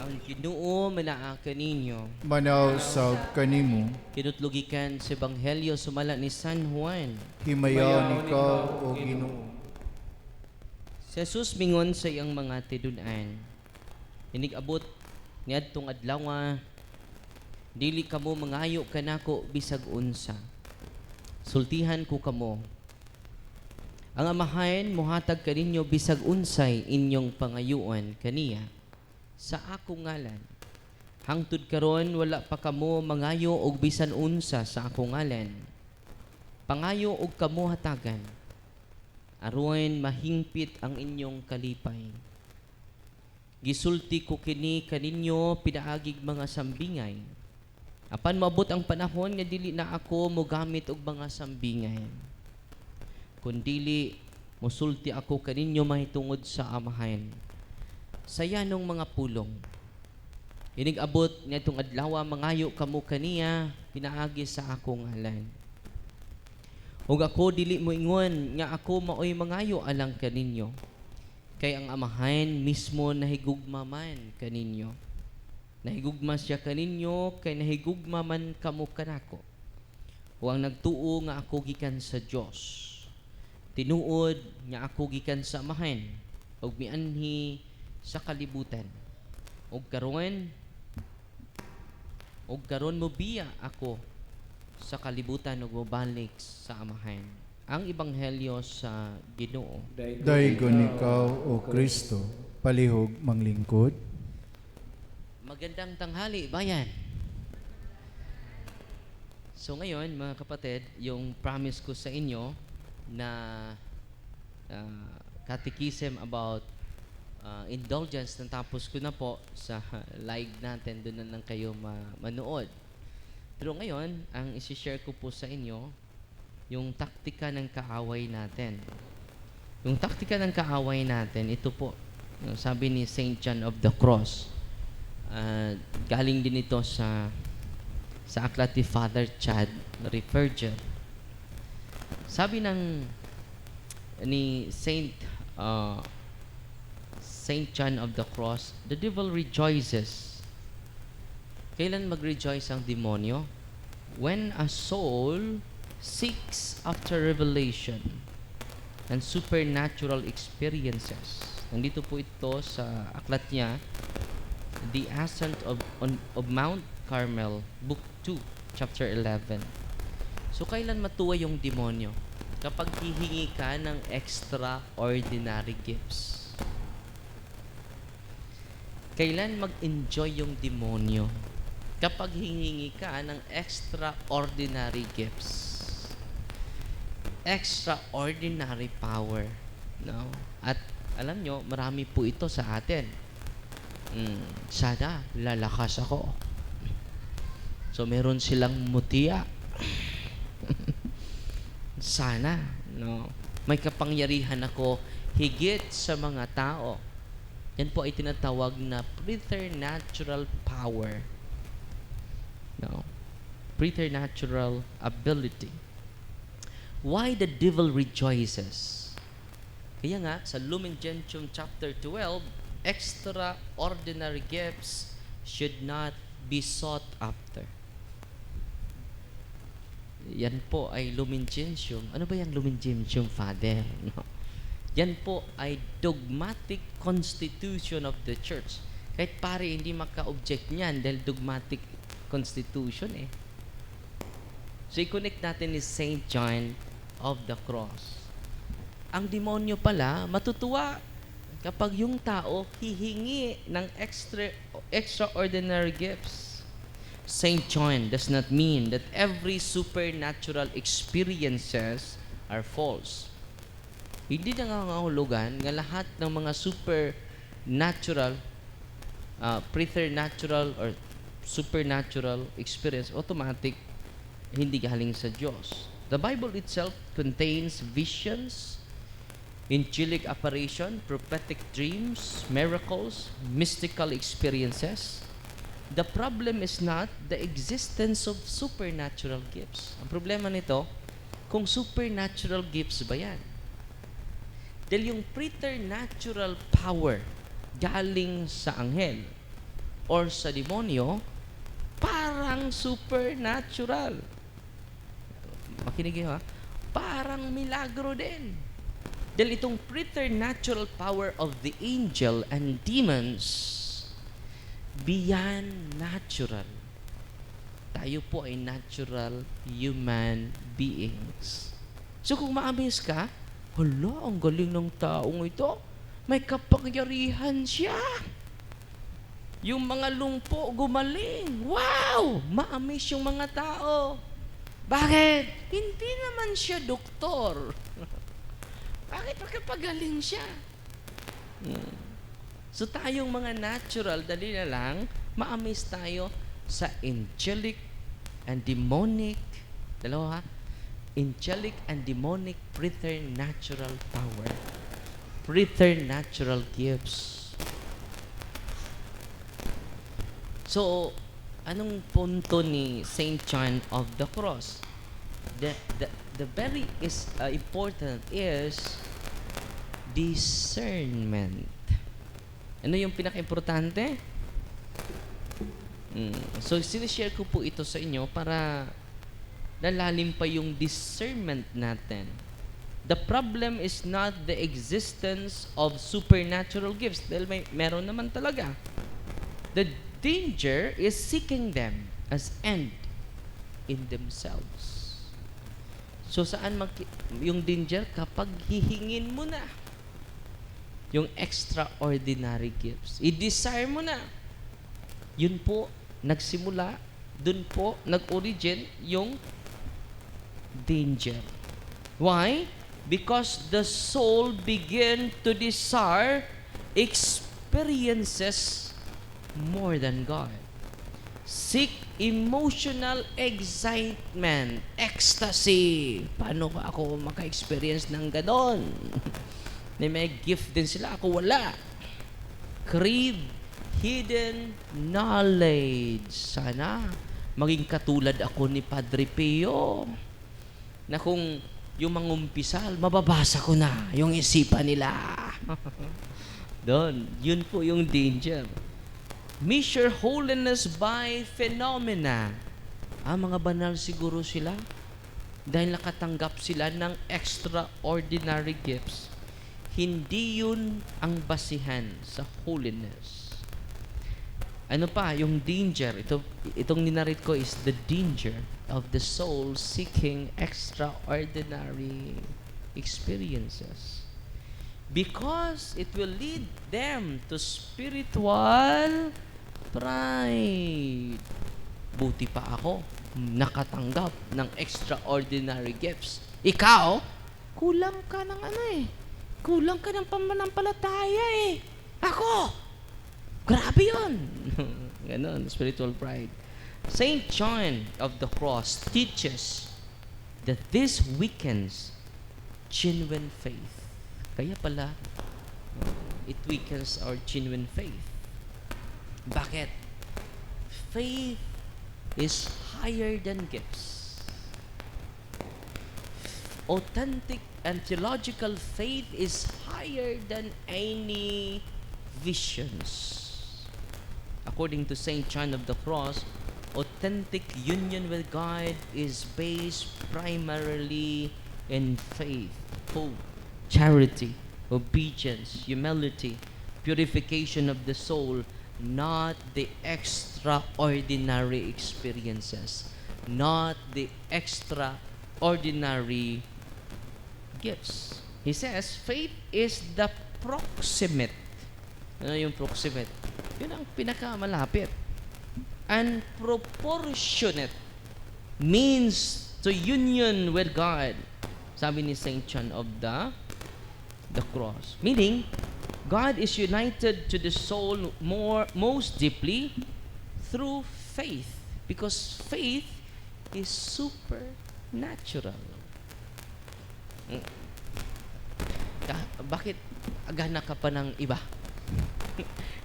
Ang Ginoo manaa kaninyo. Manausab kanimo, Kinutlugikan sa Ebanghelyo sumala ni San Juan. himayaw ikaw o Ginoo. Si Jesus mingon sa iyang mga tinud-an. Inig-abot niadtong adlaw dili kamo mangayo kanako bisag unsa. Sultihan ko kamo. Ang amahan mohatag kaninyo bisag unsay inyong pangayuan kaniya sa akong ngalan. Hangtod karon wala pa kamo mangayo og bisan unsa sa akong ngalan. Pangayo og kamo hatagan. Aron mahingpit ang inyong kalipay. Gisulti ko kini kaninyo pinaagig mga sambingay. Apan maabot ang panahon nga dili na ako mogamit og mga sambingay. Kundili mosulti ako kaninyo mahitungod sa amahan. Sayanong mga pulong. Inig-abot nitong adlaw mangayo kamo kaniya pinaagi sa akong ngalan. Ug ako dili mo ingon nga ako maoy mangayo alang kaninyo. Kay ang amahan mismo nahigugma man kaninyo. Nahigugma siya kaninyo kay nahigugma man kamo kanako. O ang nagtuo nga ako gikan sa Dios. Tinuod nga ako gikan sa amahan ug mianhi sa kalibutan. Ug karon mo biya ako sa kalibutan ug mobalik sa amahan. Ang ebanghelyo sa Ginoo. Daygon ikaw o Kristo, palihog manglingkod. Magandang tanghali, bayan. So ngayon, mga kapatid, yung promise ko sa inyo na catechism about indulgence, natapos ko na po sa live natin, doon na lang kayo manood. Pero ngayon, ang isi-share ko po sa inyo, yung taktika ng kaaway natin. Yung taktika ng kaaway natin, ito po, sabi ni Saint John of the Cross. Galing din ito sa aklat ni Father Chad Ripperger. Sabi ni Saint John of the Cross, the devil rejoices. Kailan mag-rejoice ang demonyo? When a soul seeks after revelation and supernatural experiences. Nandito po ito sa aklat niya, The Ascent of Mount Carmel, Book 2, Chapter 11. So, kailan matuwa yung demonyo? Kapag hihingi ka ng extraordinary gifts. Kailan mag-enjoy yung demonyo? Kapag hihingi ka ng extraordinary gifts. Extraordinary power. No? At alam nyo, marami po ito sa atin. Sana, lalakas ako. So, meron silang mutiya. Sana, no? May kapangyarihan ako higit sa mga tao. Yan po ay tinatawag na preternatural power. No? Preternatural ability. Why the devil rejoices? Kaya nga, sa Lumen Gentium chapter 12, extraordinary gifts should not be sought after. Yan po ay Lumen Gentium. Ano ba yung Lumen Gentium, Father? No? Yan po ay dogmatic constitution of the church. Kahit pare hindi maka-object niyan dahil dogmatic constitution eh. So i-connect natin ni Saint John of the Cross. Ang demonyo pala matutuwa kapag yung tao hihingi ng extraordinary gifts. Saint John does not mean that every supernatural experiences are false. Hindi nangangahulugan nga lahat ng mga supernatural, preternatural or supernatural experience automatic hindi galing sa Diyos. The Bible itself contains visions, angelic apparition, prophetic dreams, miracles, mystical experiences. The problem is not the existence of supernatural gifts. Ang problema nito, kung supernatural gifts ba yan? Dahil yung preternatural power galing sa anghel. or sa demonyo, parang supernatural. Makinig kayo, ha? Parang milagro din. Dahil itong preternatural power of the angel and demons, beyond natural. Tayo po ay natural human beings. So kung ma-amaze ka, hala, ang galing ng taong ito. May kapangyarihan siya. Yung mga lumpo gumaling. Wow! Ma-amaze yung mga tao. Bakit? Hindi naman siya doktor. Bakit magkapagaling siya? So tayong mga natural, dali na lang, ma-amaze tayo sa angelic and demonic, dalawa ha? Angelic and demonic preternatural power. Preternatural gifts. So, anong punto ni Saint John of the Cross? The very important is discernment. Ano yung pinaka-importante? So, sinishare ko po ito sa inyo para lalalim pa yung discernment natin. The problem is not the existence of supernatural gifts. Dahil meron naman talaga. The danger is seeking them as end in themselves. So, saan yung danger? Kapag hihingin mo na yung extraordinary gifts. I-desire mo na. Yun po, nagsimula, dun po, nag-origin yung danger. Why? Because the soul begin to desire experiences more than God. Seek emotional excitement, ecstasy. Paano ba ako maka-experience ng ganon? May gift din sila, ako wala. Crave hidden knowledge. Sana maging katulad ako ni Padre Pio, na kung yung mangumpisal, mababasa ko na yung isipan nila. Doon, yun po yung danger. Measure holiness by phenomena. Mga banal siguro sila dahil nakatanggap sila ng extraordinary gifts. Hindi yun ang basihan sa holiness. Ano pa, yung danger, itong ninarit ko is the danger of the soul seeking extraordinary experiences. Because it will lead them to spiritual pride. Buti pa ako, nakatanggap ng extraordinary gifts. Ikaw, kulang ka ng kulang ka ng pananampalataya Ako, grabe yun. Ganon, spiritual pride. Saint John of the Cross teaches that this weakens genuine faith. Kaya pala, it weakens our genuine faith. Bakit? Faith is higher than gifts. Authentic and theological faith is higher than any visions. According to Saint John of the Cross, authentic union with God is based primarily in faith, hope, charity, obedience, humility, purification of the soul, not the extraordinary experiences, not the extraordinary gifts. He says, faith is the proximate. Ano yung proximate? Yun ang pinakamalapit. And proportionate means to union with God. Sabi ni Saint John of the Cross. Meaning, God is united to the soul most deeply through faith. Because faith is supernatural. Bakit agana ka pa ng iba?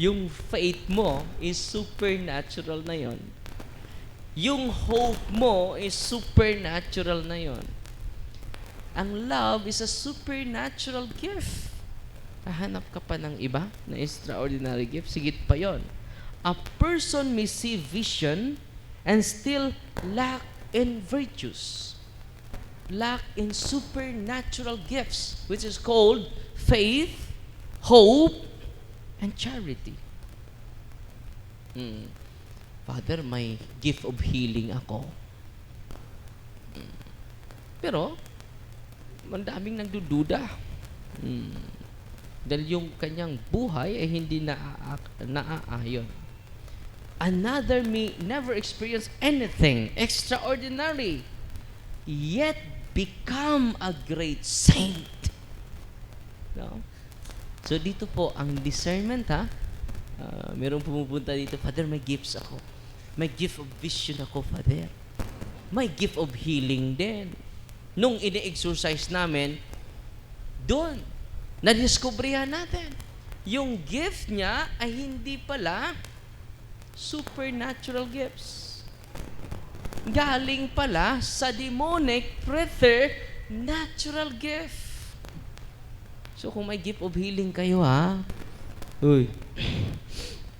Yung faith mo is supernatural na yon. Yung hope mo is supernatural na yon. Ang love is a supernatural gift. Hahanap ka pa ng iba na extraordinary gift? Sigit pa yon. a person may see vision and still lack in virtues, lack in supernatural gifts, which is called faith, hope, and charity. Father, may gift of healing ako. Pero, mandaming nagdududa. Dahil yung kanyang buhay ay hindi naaayon. Another may never experience anything extraordinary, yet become a great saint. No? So dito po ang discernment, ha? Merong pumupunta dito, Father, may gifts ako. May gift of vision ako, Father. May gift of healing din. Nung ine-exercise namin, doon, na-discoveryan natin. Yung gift niya ay hindi pala supernatural gifts. Galing pala sa demonic preternatural gift. So kung may gift of healing kayo, ha? Uy.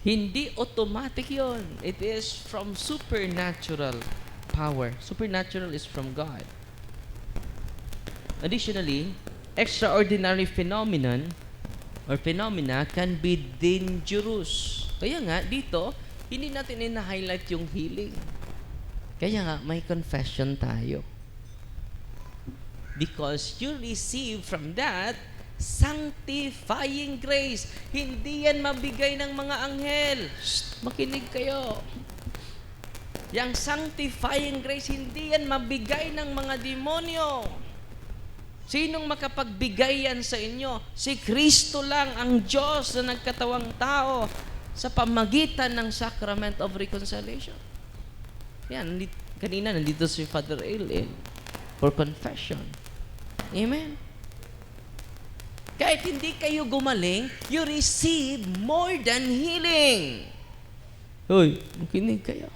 Hindi automatic yon. It is from supernatural power. Supernatural is from God. Additionally, extraordinary phenomenon or phenomena can be dangerous. Kaya nga, dito, hindi natin ina-highlight yung healing. Kaya nga, may confession tayo. Because you receive from that sanctifying grace. Hindi yan mabigay ng mga anghel. Shh, makinig kayo. Yang sanctifying grace, hindi yan mabigay ng mga demonyo. Sinong makapagbigay yan sa inyo? Si Kristo lang, ang Diyos na nagkatawang tao sa pamagitan ng Sacrament of Reconciliation. Yan, kanina nandito si Father Aileen for confession. Amen? Kahit hindi kayo gumaling, you receive more than healing. Hoy, makinig kayo.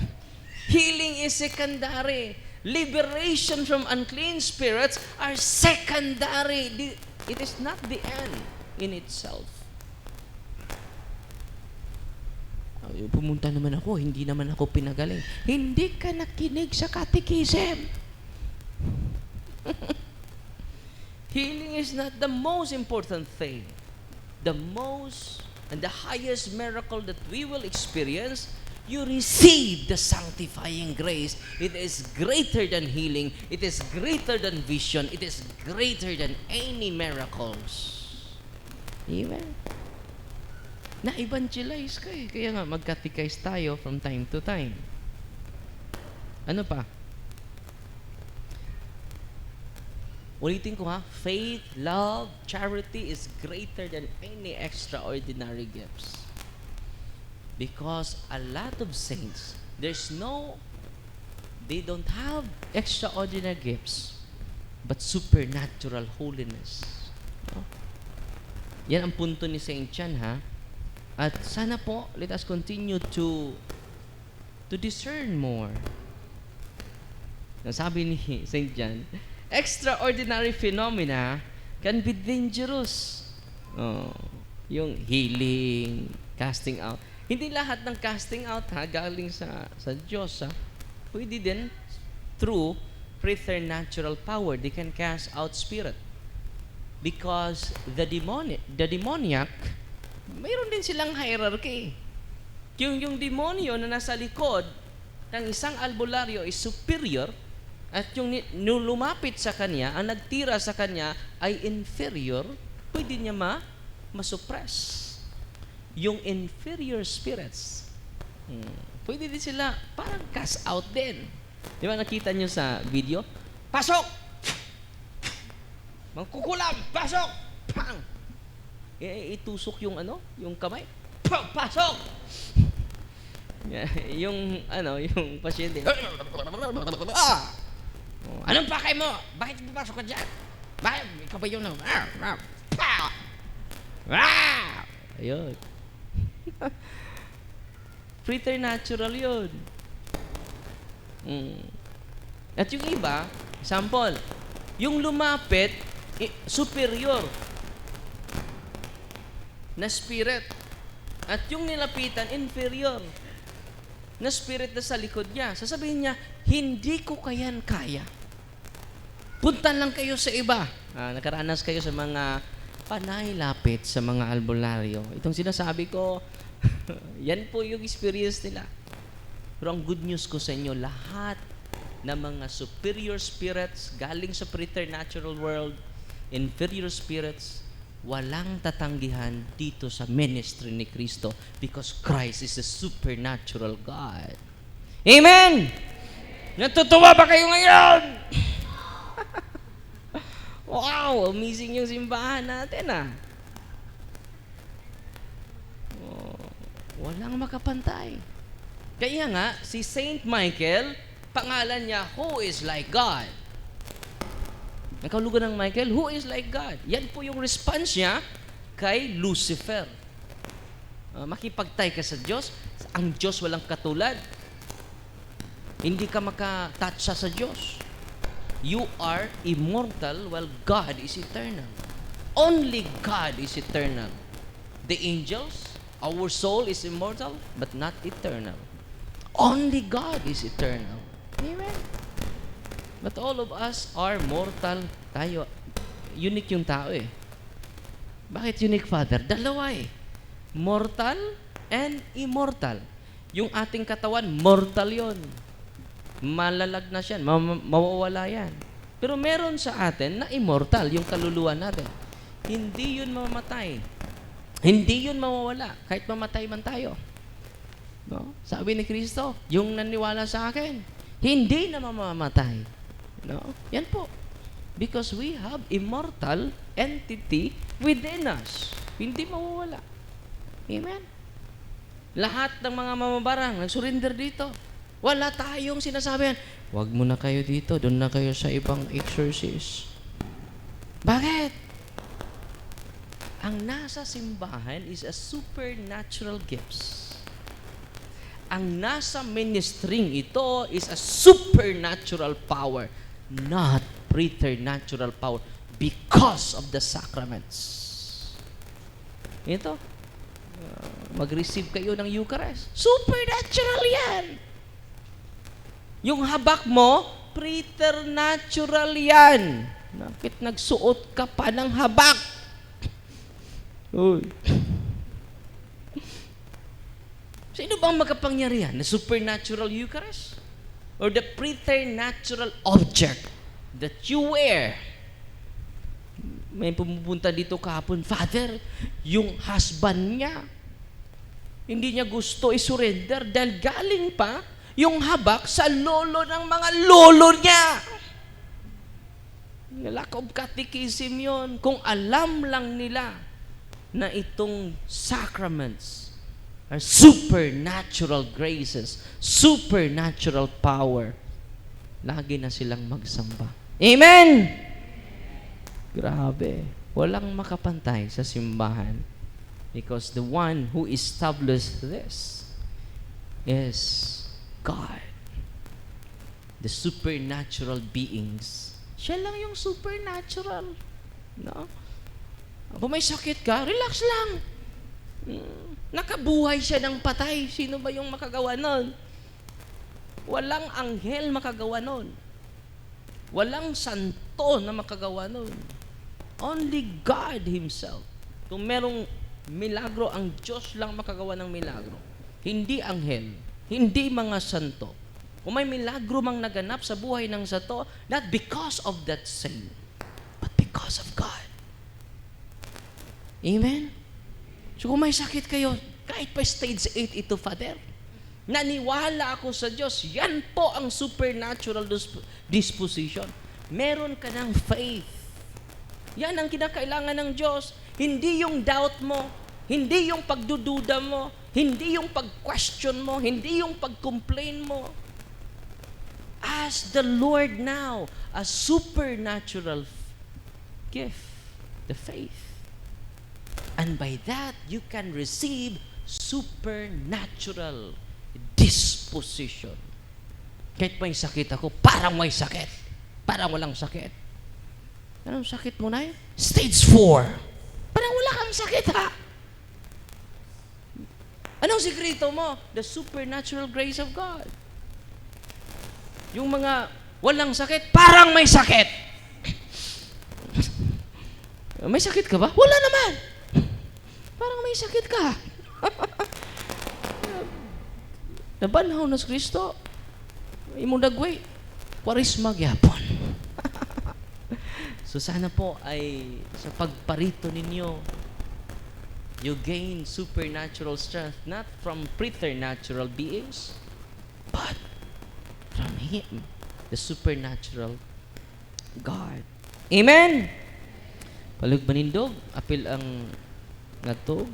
Healing is secondary. Liberation from unclean spirits are secondary. It is not the end in itself. Pumunta naman ako, hindi naman ako pinagaling. Hindi ka nakinig sa catechism. Healing is not the most important thing. The most and the highest miracle that we will experience, you receive the sanctifying grace. It is greater than healing. It is greater than vision. It is greater than any miracles. Amen? Na-evangelize ka eh. Kaya nga, mag-catechize tayo from time to time. Ano pa? Ulitin ko ha, faith, love, charity is greater than any extraordinary gifts. Because a lot of saints, they don't have extraordinary gifts, but supernatural holiness. No? Yan ang punto ni Saint John, ha? At sana po, let us continue to discern more. Sabi ni Saint John, extraordinary phenomena can be dangerous. Yung healing, casting out. Hindi lahat ng casting out, ha, galing sa Diyos, ha. Pwede din through preternatural power. They can cast out spirit. Because the demoniac, mayroon din silang hierarchy. Yung demonyo na nasa likod ng isang albularyo is superior, at yung lumapit sa kanya, ang nagtira sa kanya ay inferior, pwede niya masuppress. Yung inferior spirits, pwede din sila parang cast out din. Di ba nakita nyo sa video? Pasok! Mangkukulam! Pasok! Pang! Itusok yung yung kamay. Pasok! yung pasyente. Anong pakay mo? Bakit pupasok ka dyan? Bakit? Ikaw ba yung ayun. Preternatural yun. At yung iba, example, yung lumapit, superior na spirit. At yung nilapitan, inferior na spirit na sa likod niya. Sasabihin niya, hindi ko kayan kaya. Punta lang kayo sa iba. Nakaranas kayo sa mga panay lapit sa mga albularyo. Itong sinasabi ko, yan po yung experience nila. Pero ang good news ko sa inyo, lahat ng mga superior spirits galing sa preternatural world, inferior spirits, walang tatanggihan dito sa ministry ni Kristo because Christ is a supernatural God. Amen! Natutuwa ba kayo ngayon? Wow! Amazing yung simbahan natin walang makapantay. Kaya nga, si Saint Michael, pangalan niya, who is like God? Ang kahulugan ng Michael, who is like God? Yan po yung response niya kay Lucifer. Makipagtay ka sa Diyos, ang Diyos walang katulad. Hindi ka makatouch sa Diyos. You are immortal while God is eternal. Only God is eternal. The angels, our soul is immortal but not eternal. Only God is eternal. Amen. But all of us are mortal. Tayo, unique yung tao Bakit unique, Father? Dalawa Mortal and immortal. Yung ating katawan, mortal yon. Malalag na siya. Mawawala yan. Pero meron sa atin na immortal, yung kaluluwa natin. Hindi yun mamamatay. Hindi yun mawawala. Kahit mamatay man tayo. No? Sabi ni Kristo, yung naniwala sa akin, hindi na mamamatay. No? Yan po. Because we have immortal entity within us. Hindi mawawala. Amen? Lahat ng mga mamabarang nag-surrender dito. Wala tayong sinasabihan, wag mo na kayo dito, doon na kayo sa ibang exorcist. Bakit? Ang nasa simbahan is a supernatural gifts. Ang nasa ministering ito is a supernatural power, not preternatural power because of the sacraments. Ito, mag-receive kayo ng Eucharist. Supernatural yan. Yung habak mo, preternatural yan. Bakit nagsuot ka pa ng habak? Uy. Sino bang makapangyarihan? The supernatural Eucharist? Or the preternatural object that you wear? May pumupunta dito kahapon, Father, yung husband niya, hindi niya gusto i-surrender dahil galing pa yung habak sa lolo ng mga lolo niya. Lack of catechism yun. Kung alam lang nila na itong sacraments are supernatural graces, supernatural power, lagi na silang magsamba. Amen! Grabe. Walang makapantay sa simbahan because the one who established this is God. The supernatural beings. Siya lang yung supernatural. No? Kung may sakit ka, relax lang. Nakabuhay siya ng patay. Sino ba yung makagawa nun? Walang anghel makagawa nun. Walang santo na makagawa nun. Only God Himself. Kung merong milagro, ang Diyos lang makagawa ng milagro. Hindi anghel. Hindi mga santo. Kung may milagro mang naganap sa buhay ng santo, not because of that saint, but because of God. Amen? So kung may sakit kayo, kahit pa stage 8 ito, Father, naniwala ako sa Diyos, yan po ang supernatural disposition. Meron ka ng faith. Yan ang kinakailangan ng Diyos. Hindi yung doubt mo, hindi yung pagdududa mo, hindi yung pag-question mo, hindi yung pag-complain mo. Ask the Lord now a supernatural gift, the faith. And by that, you can receive supernatural disposition. Kahit may sakit ako, parang may sakit. Parang walang sakit. Anong sakit mo na yun? Stage 4. Parang wala kang sakit, ha? Anong sikreto mo? The supernatural grace of God. Yung mga walang sakit, parang may sakit. May sakit ka ba? Wala naman. Parang may sakit ka. Nabanhaw na sa Kristo. Imong dagway. Warisma gyapon. So sana po ay sa pagparito ninyo, you gain supernatural strength, not from preternatural beings, but from Him, the supernatural God. Amen? Palug manindog, apil ang natog.